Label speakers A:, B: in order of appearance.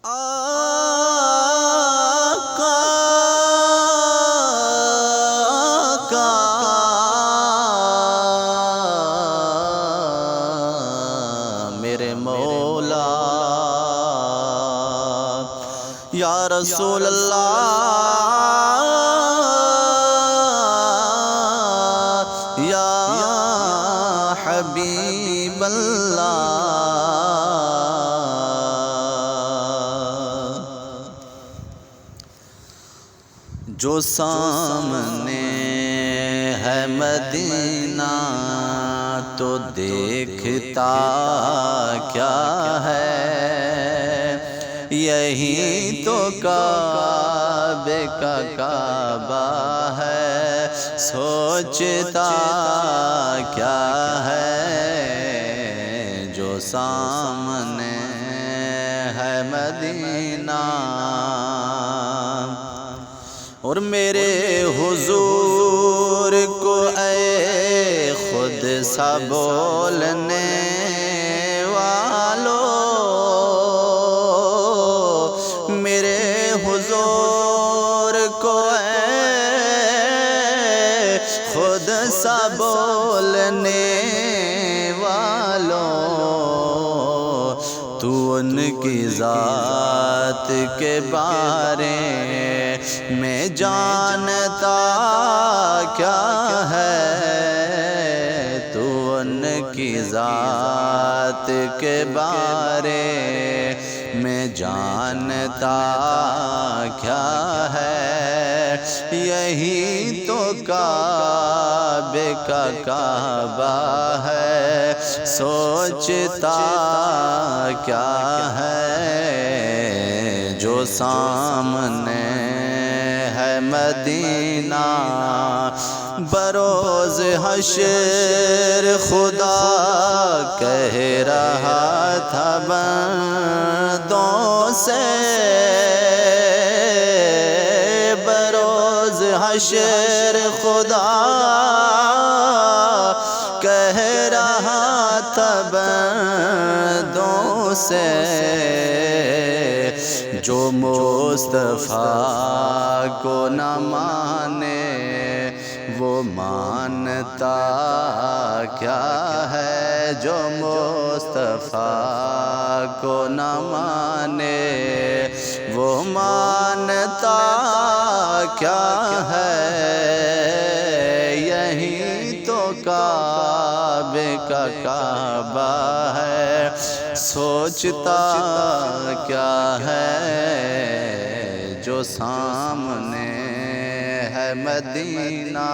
A: آقا کا میرے مولا یا رسول اللہ یا حبیب اللہ، جو سامنے ہے مدینہ تو دیکھتا کیا ہے، یہی تو کعبے کا کعبہ ہے، سوچتا کیا ہے، جو سامنے ہے مدینہ۔ اور میرے حضور کو اے خود سا بولنے والوں، میرے حضور کو اے خود سا بولنے والوں، تو ان کی ذات کے بارے میں جانتا کیا ہے، تو ان کی ذات کے بارے میں جانتا کیا ہے، یہی تو کعبے کا کعبہ ہے، سوچتا کیا ہے، جو سامنے ہے مدینہ بروز حشر خدا کہہ رہا تھا بندوں سے، بروز حشر خدا کہہ رہا تھا بندوں سے، جو مصطفیٰ کو نہ مانے وہ مانتا کیا ہے، جو مصطفیٰ کو نہ مانے وہ مانتا کیا ہے، یہی تو کعبے کا کعبہ ہے، سوچتا کیا ہے، جو سامنے ہے مدینہ۔